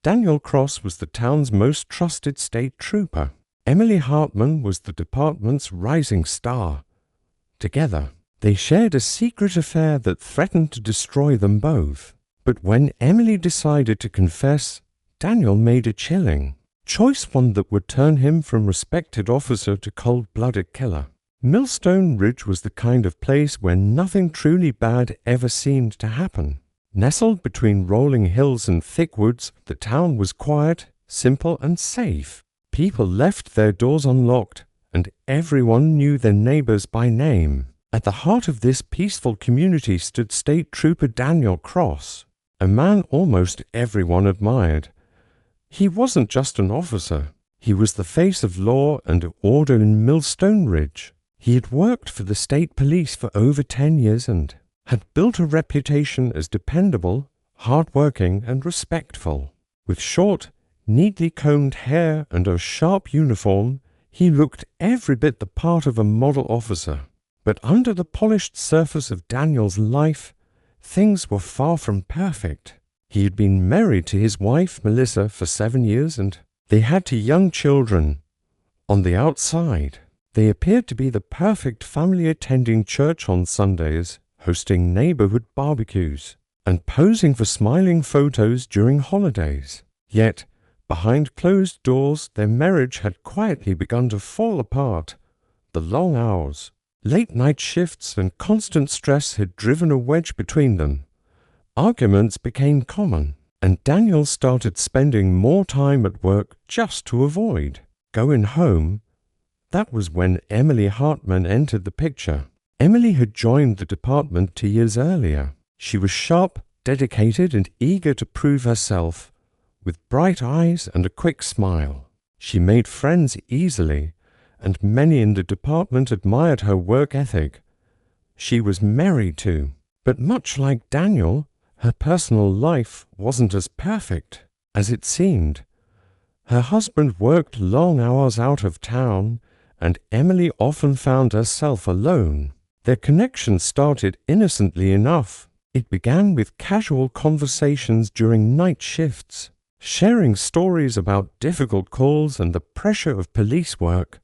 Daniel Cross was the town's most trusted state trooper. Emily Hartman was the department's rising star. Together, they shared a secret affair that threatened to destroy them both. But when Emily decided to confess, Daniel made a chilling choice, one that would turn him from respected officer to cold-blooded killer. Millstone Ridge was the kind of place where nothing truly bad ever seemed to happen. Nestled between rolling hills and thick woods, the town was quiet, simple, and safe. People left their doors unlocked, and everyone knew their neighbors by name. At the heart of this peaceful community stood State Trooper Daniel Cross, a man almost everyone admired. He wasn't just an officer. He was the face of law and order in Millstone Ridge. He had worked for the state police for over 10 years and had built a reputation as dependable, hard-working, and respectful. With short, neatly combed hair and a sharp uniform, he looked every bit the part of a model officer. But under the polished surface of Daniel's life, things were far from perfect. He had been married to his wife, Melissa, for 7 years, and they had 2 young children. On the outside, they appeared to be the perfect family, attending church on Sundays, hosting neighborhood barbecues, and posing for smiling photos during holidays. Yet, behind closed doors, their marriage had quietly begun to fall apart. The long hours, late-night shifts, and constant stress had driven a wedge between them. Arguments became common, and Daniel started spending more time at work just to avoid going home. That was when Emily Hartman entered the picture. Emily had joined the department 2 years earlier. She was sharp, dedicated, and eager to prove herself. With bright eyes and a quick smile, she made friends easily, and many in the department admired her work ethic. She was married too, but much like Daniel, her personal life wasn't as perfect as it seemed. Her husband worked long hours out of town, and Emily often found herself alone. Their connection started innocently enough. It began with casual conversations during night shifts, sharing stories about difficult calls and the pressure of police work.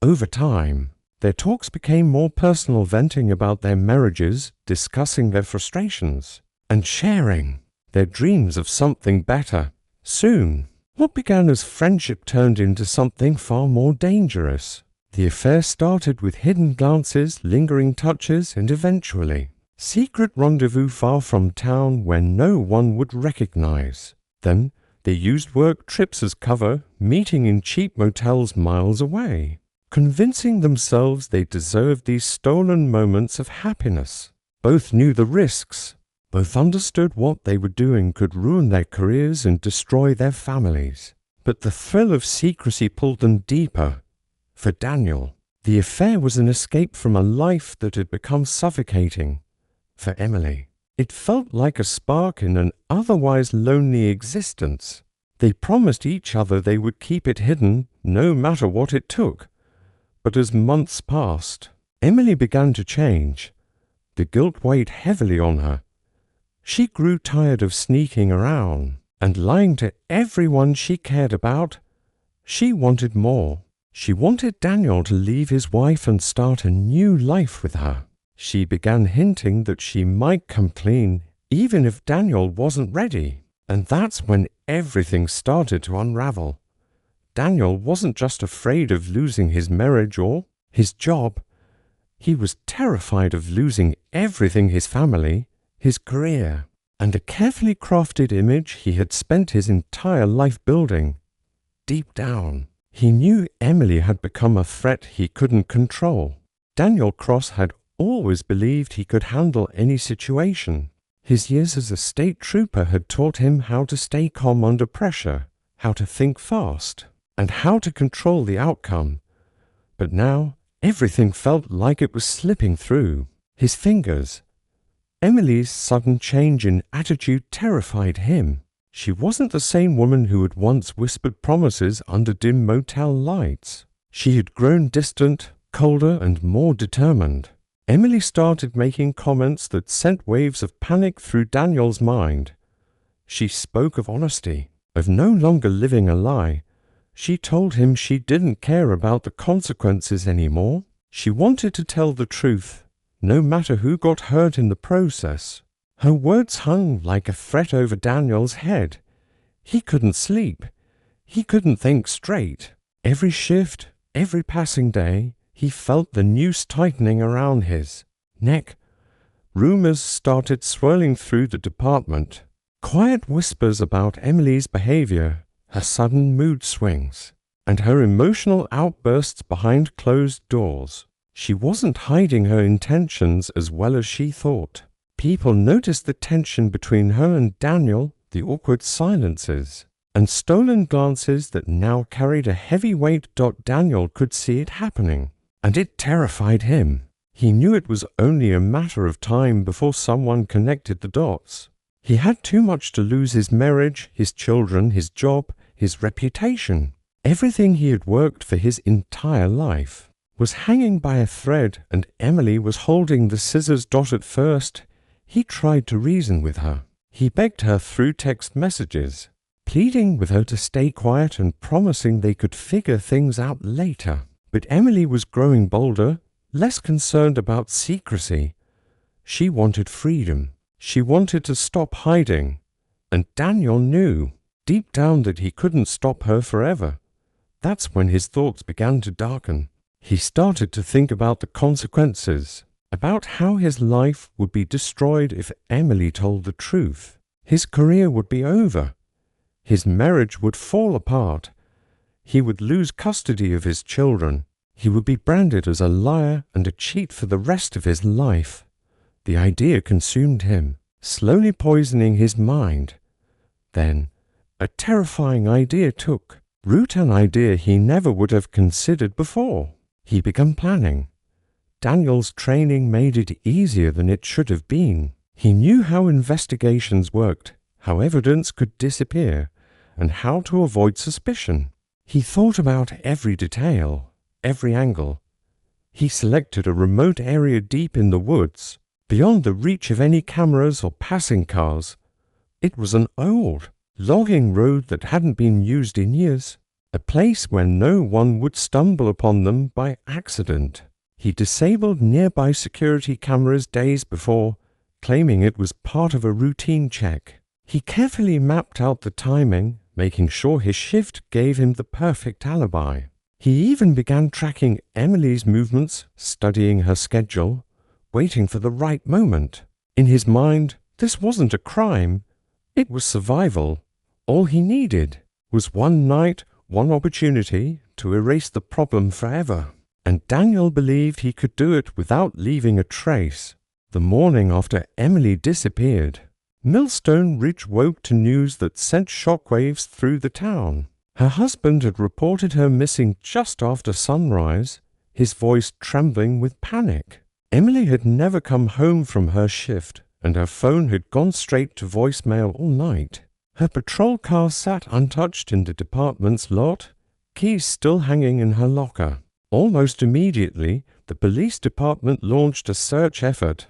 Over time, their talks became more personal, venting about their marriages, discussing their frustrations, and sharing their dreams of something better. Soon, what began as friendship turned into something far more dangerous. The affair started with hidden glances, lingering touches, and eventually, secret rendezvous far from town where no one would recognize. Then, they used work trips as cover, meeting in cheap motels miles away, convincing themselves they deserved these stolen moments of happiness. Both knew the risks. Both understood what they were doing could ruin their careers and destroy their families. But the thrill of secrecy pulled them deeper. For Daniel, the affair was an escape from a life that had become suffocating. For Emily, it felt like a spark in an otherwise lonely existence. They promised each other they would keep it hidden, no matter what it took. But as months passed, Emily began to change. The guilt weighed heavily on her. She grew tired of sneaking around and lying to everyone she cared about. She wanted more. She wanted Daniel to leave his wife and start a new life with her. She began hinting that she might come clean, even if Daniel wasn't ready. And that's when everything started to unravel. Daniel wasn't just afraid of losing his marriage or his job. He was terrified of losing everything: his family, his career, and a carefully crafted image he had spent his entire life building. Deep down, he knew Emily had become a threat he couldn't control. Daniel Cross had always believed he could handle any situation. His years as a state trooper had taught him how to stay calm under pressure, how to think fast, and how to control the outcome. But now, everything felt like it was slipping through his fingers. Emily's sudden change in attitude terrified him. She wasn't the same woman who had once whispered promises under dim motel lights. She had grown distant, colder, and more determined. Emily started making comments that sent waves of panic through Daniel's mind. She spoke of honesty, of no longer living a lie. She told him she didn't care about the consequences anymore. She wanted to tell the truth, no matter who got hurt in the process. Her words hung like a threat over Daniel's head. He couldn't sleep. He couldn't think straight. Every shift, every passing day, he felt the noose tightening around his neck. Rumors started swirling through the department. Quiet whispers about Emily's behavior, her sudden mood swings, and her emotional outbursts behind closed doors. She wasn't hiding her intentions as well as she thought. People noticed the tension between her and Daniel, the awkward silences, and stolen glances that now carried a heavy weight. Daniel could see it happening, and it terrified him. He knew it was only a matter of time before someone connected the dots. He had too much to lose: his marriage, his children, his job, his reputation. Everything he had worked for his entire life was hanging by a thread, and Emily was holding the scissors. At first, he tried to reason with her. He begged her through text messages, pleading with her to stay quiet and promising they could figure things out later. But Emily was growing bolder, less concerned about secrecy. She wanted freedom. She wanted to stop hiding. And Daniel knew, deep down, that he couldn't stop her forever. That's when his thoughts began to darken. He started to think about the consequences, about how his life would be destroyed if Emily told the truth. His career would be over. His marriage would fall apart. He would lose custody of his children. He would be branded as a liar and a cheat for the rest of his life. The idea consumed him, slowly poisoning his mind. Then, a terrifying idea took root, an idea he never would have considered before. He began planning. Daniel's training made it easier than it should have been. He knew how investigations worked, how evidence could disappear, and how to avoid suspicion. He thought about every detail, every angle. He selected a remote area deep in the woods, beyond the reach of any cameras or passing cars. It was an old, logging road that hadn't been used in years, a place where no one would stumble upon them by accident. He disabled nearby security cameras days before, claiming it was part of a routine check. He carefully mapped out the timing, making sure his shift gave him the perfect alibi. He even began tracking Emily's movements, studying her schedule, waiting for the right moment. In his mind, this wasn't a crime. It was survival. All he needed was one night, one opportunity to erase the problem forever. And Daniel believed he could do it without leaving a trace. The morning after Emily disappeared, Millstone Ridge woke to news that sent shockwaves through the town. Her husband had reported her missing just after sunrise, his voice trembling with panic. Emily had never come home from her shift, and her phone had gone straight to voicemail all night. Her patrol car sat untouched in the department's lot, keys still hanging in her locker. Almost immediately, the police department launched a search effort.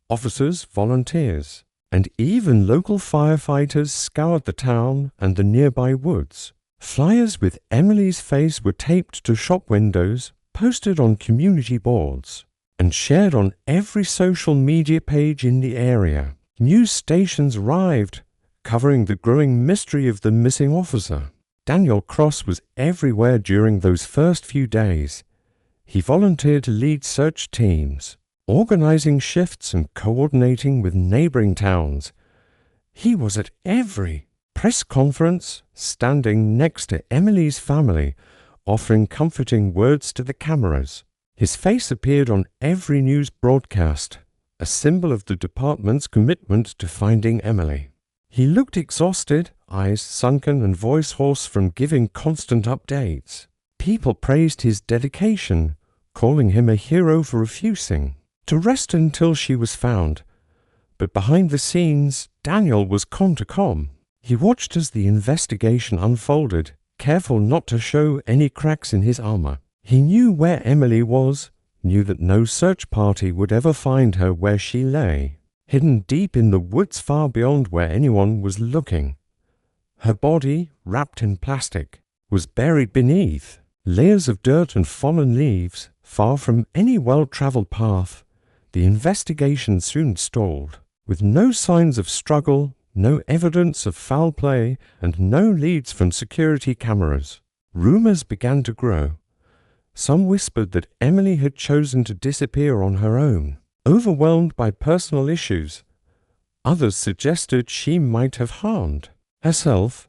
Officers, volunteers, and even local firefighters scoured the town and the nearby woods. Flyers with Emily's face were taped to shop windows, posted on community boards, and shared on every social media page in the area. News stations arrived, covering the growing mystery of the missing officer. Daniel Cross was everywhere during those first few days. He volunteered to lead search teams, organizing shifts and coordinating with neighboring towns. He was at every press conference, standing next to Emily's family, offering comforting words to the cameras. His face appeared on every news broadcast, a symbol of the department's commitment to finding Emily. He looked exhausted, eyes sunken and voice hoarse from giving constant updates. People praised his dedication, calling him a hero for refusing to rest until she was found. But behind the scenes, Daniel was calm to calm. He watched as the investigation unfolded, careful not to show any cracks in his armor. He knew where Emily was, knew that no search party would ever find her where she lay, hidden deep in the woods far beyond where anyone was looking. Her body, wrapped in plastic, was buried beneath layers of dirt and fallen leaves. Far from any well-traveled path, the investigation soon stalled. With no signs of struggle, no evidence of foul play, and no leads from security cameras, rumors began to grow. Some whispered that Emily had chosen to disappear on her own, overwhelmed by personal issues. Others suggested she might have harmed herself,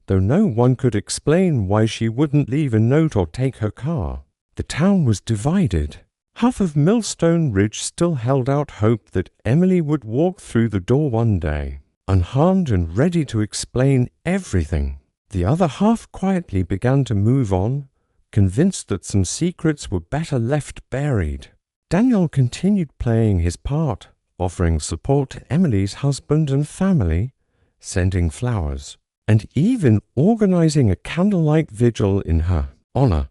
though no one could explain why she wouldn't leave a note or take her car. The town was divided. Half of Millstone Ridge still held out hope that Emily would walk through the door one day, unharmed and ready to explain everything. The other half quietly began to move on, convinced that some secrets were better left buried. Daniel continued playing his part, offering support to Emily's husband and family, sending flowers, and even organizing a candlelight vigil in her honor.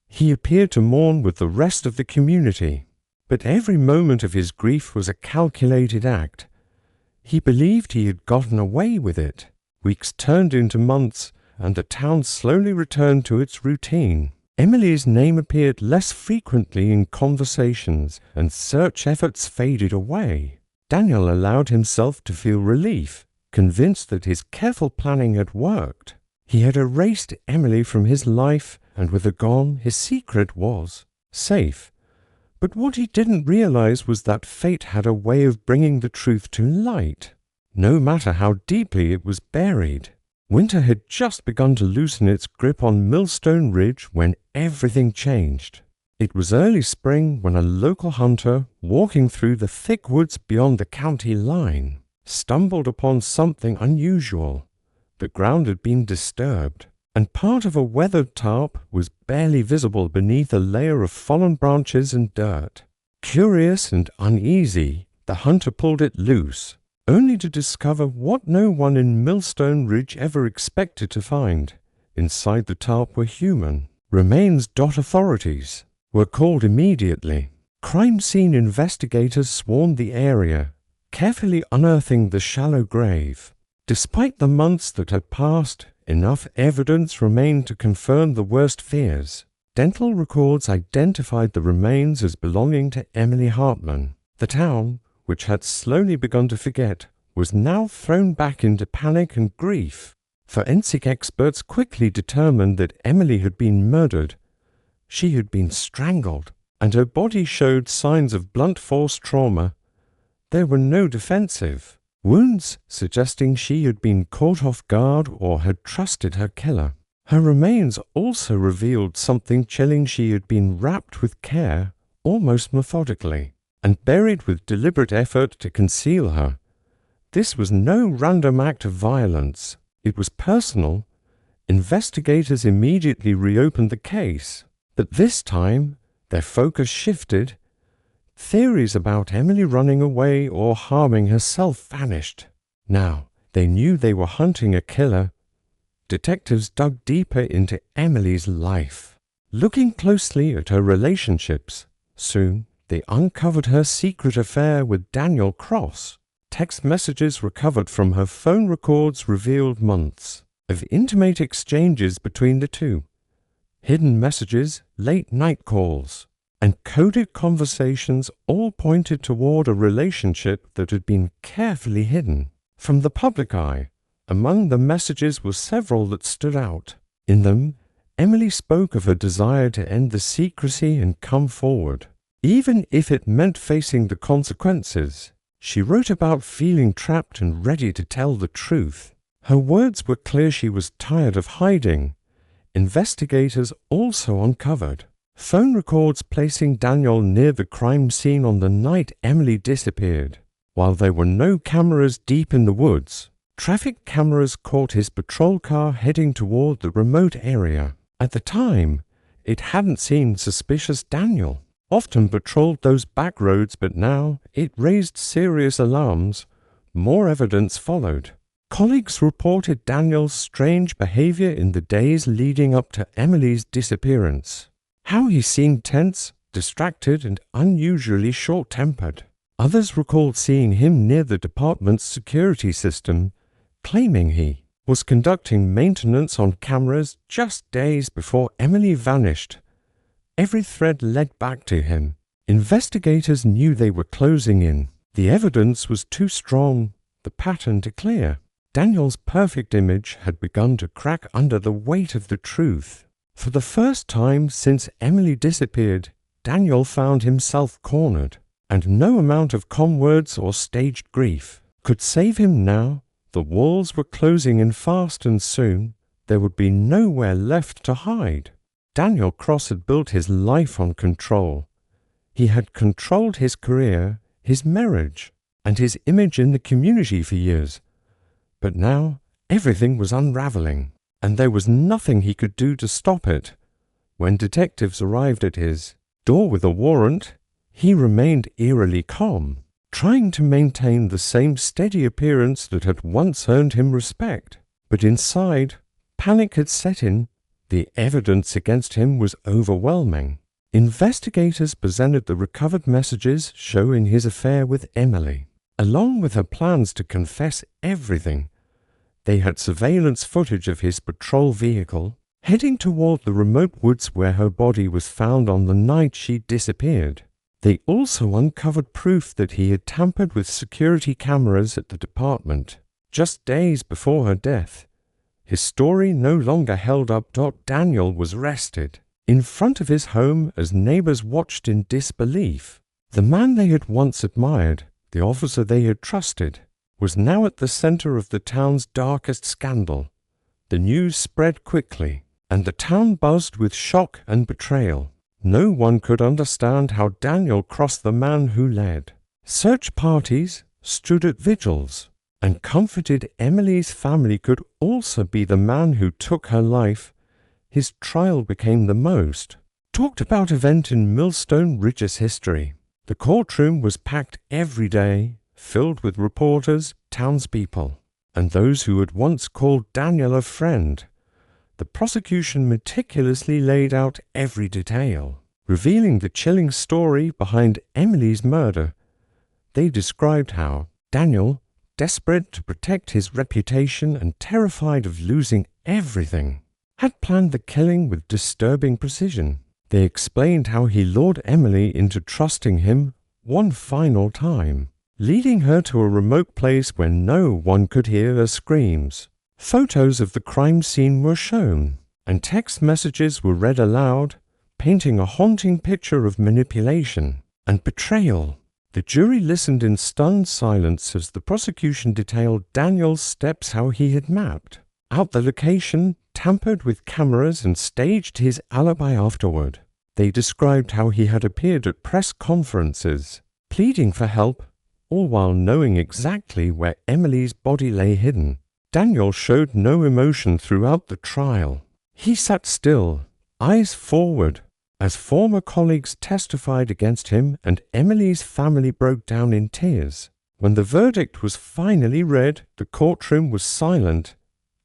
He appeared to mourn with the rest of the community, but every moment of his grief was a calculated act. He believed he had gotten away with it. Weeks turned into months, and the town slowly returned to its routine. Emily's name appeared less frequently in conversations, and search efforts faded away. Daniel allowed himself to feel relief, convinced that his careful planning had worked. He had erased Emily from his life, and with her gone, his secret was safe. But what he didn't realize was that fate had a way of bringing the truth to light, no matter how deeply it was buried. Winter had just begun to loosen its grip on Millstone Ridge when everything changed. It was early spring when a local hunter, walking through the thick woods beyond the county line, stumbled upon something unusual. The ground had been disturbed, and part of a weathered tarp was barely visible beneath a layer of fallen branches and dirt. Curious and uneasy, the hunter pulled it loose, only to discover what no one in Millstone Ridge ever expected to find. Inside the tarp were human remains. Authorities were called immediately. Crime scene investigators swarmed the area, carefully unearthing the shallow grave. Despite the months that had passed, enough evidence remained to confirm the worst fears. Dental records identified the remains as belonging to Emily Hartman. The town, which had slowly begun to forget, was now thrown back into panic and grief. Forensic experts quickly determined that Emily had been murdered. She had been strangled, and her body showed signs of blunt force trauma. There were no defensive wounds suggesting she had been caught off guard or had trusted her killer. Her remains also revealed something chilling. She had been wrapped with care, almost methodically, and buried with deliberate effort to conceal her. This was no random act of violence. It was personal. Investigators immediately reopened the case, but this time their focus shifted. Theories about Emily running away or harming herself vanished. Now they knew they were hunting a killer. Detectives dug deeper into Emily's life, looking closely at her relationships. Soon they uncovered her secret affair with Daniel Cross. Text messages recovered from her phone records revealed months of intimate exchanges between the two. Hidden messages, late-night calls, and coded conversations all pointed toward a relationship that had been carefully hidden from the public eye. Among the messages were several that stood out. In them, Emily spoke of her desire to end the secrecy and come forward, even if it meant facing the consequences. She wrote about feeling trapped and ready to tell the truth. Her words were clear. She was tired of hiding. Investigators also uncovered phone records placing Daniel near the crime scene on the night Emily disappeared. While there were no cameras deep in the woods, traffic cameras caught his patrol car heading toward the remote area. At the time, it hadn't seemed suspicious. Daniel often patrolled those back roads, but now it raised serious alarms. More evidence followed. Colleagues reported Daniel's strange behavior in the days leading up to Emily's disappearance. How he seemed tense, distracted, and unusually short-tempered. Others recalled seeing him near the department's security system, claiming he was conducting maintenance on cameras just days before Emily vanished. Every thread led back to him. Investigators knew they were closing in. The evidence was too strong, the pattern to clear. Daniel's perfect image had begun to crack under the weight of the truth. For the first time since Emily disappeared, Daniel found himself cornered, and no amount of calm words or staged grief could save him now. The walls were closing in fast, and soon there would be nowhere left to hide. Daniel Cross had built his life on control. He had controlled his career, his marriage, and his image in the community for years. But now everything was unraveling, and there was nothing he could do to stop it. When detectives arrived at his door with a warrant, he remained eerily calm, trying to maintain the same steady appearance that had once earned him respect. But inside, panic had set in. The evidence against him was overwhelming. Investigators presented the recovered messages showing his affair with Emily, along with her plans to confess everything. They had surveillance footage of his patrol vehicle heading toward the remote woods where her body was found on the night she disappeared. They also uncovered proof that he had tampered with security cameras at the department just days before her death. His story no longer held up. Daniel was arrested in front of his home as neighbors watched in disbelief. The man they had once admired, the officer they had trusted, was now at the center of the town's darkest scandal. The news spread quickly, and the town buzzed with shock and betrayal. No one could understand how Daniel Cross, the man who led search parties, stood at vigils, and comforted Emily's family, could also be the man who took her life. His trial became the most talked about event in Millstone Ridge's history. The courtroom was packed every day, filled with reporters, townspeople, and those who had once called Daniel a friend. The prosecution meticulously laid out every detail, revealing the chilling story behind Emily's murder. They described how Daniel, desperate to protect his reputation and terrified of losing everything, had planned the killing with disturbing precision. They explained how he lured Emily into trusting him one final time, leading her to a remote place where no one could hear her screams. Photos of the crime scene were shown, and text messages were read aloud, painting a haunting picture of manipulation and betrayal. The jury listened in stunned silence as the prosecution detailed Daniel's steps, how he had mapped out the location, tampered with cameras, and staged his alibi afterward. They described how he had appeared at press conferences, pleading for help, all while knowing exactly where Emily's body lay hidden. Daniel showed no emotion throughout the trial. He sat still, eyes forward, as former colleagues testified against him, and Emily's family broke down in tears. When the verdict was finally read, the courtroom was silent.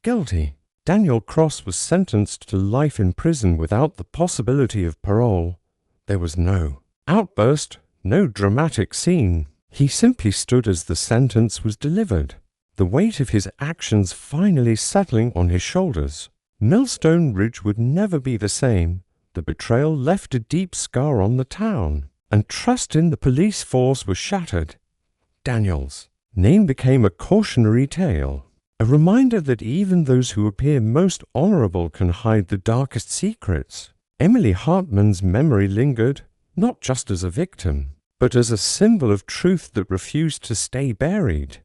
Guilty. Daniel Cross was sentenced to life in prison without the possibility of parole. There was no outburst, no dramatic scene. He simply stood as the sentence was delivered, the weight of his actions finally settling on his shoulders. Millstone Ridge would never be the same. The betrayal left a deep scar on the town, and trust in the police force was shattered. Daniel's name became a cautionary tale, a reminder that even those who appear most honorable can hide the darkest secrets. Emily Hartman's memory lingered, not just as a victim, but as a symbol of truth that refused to stay buried.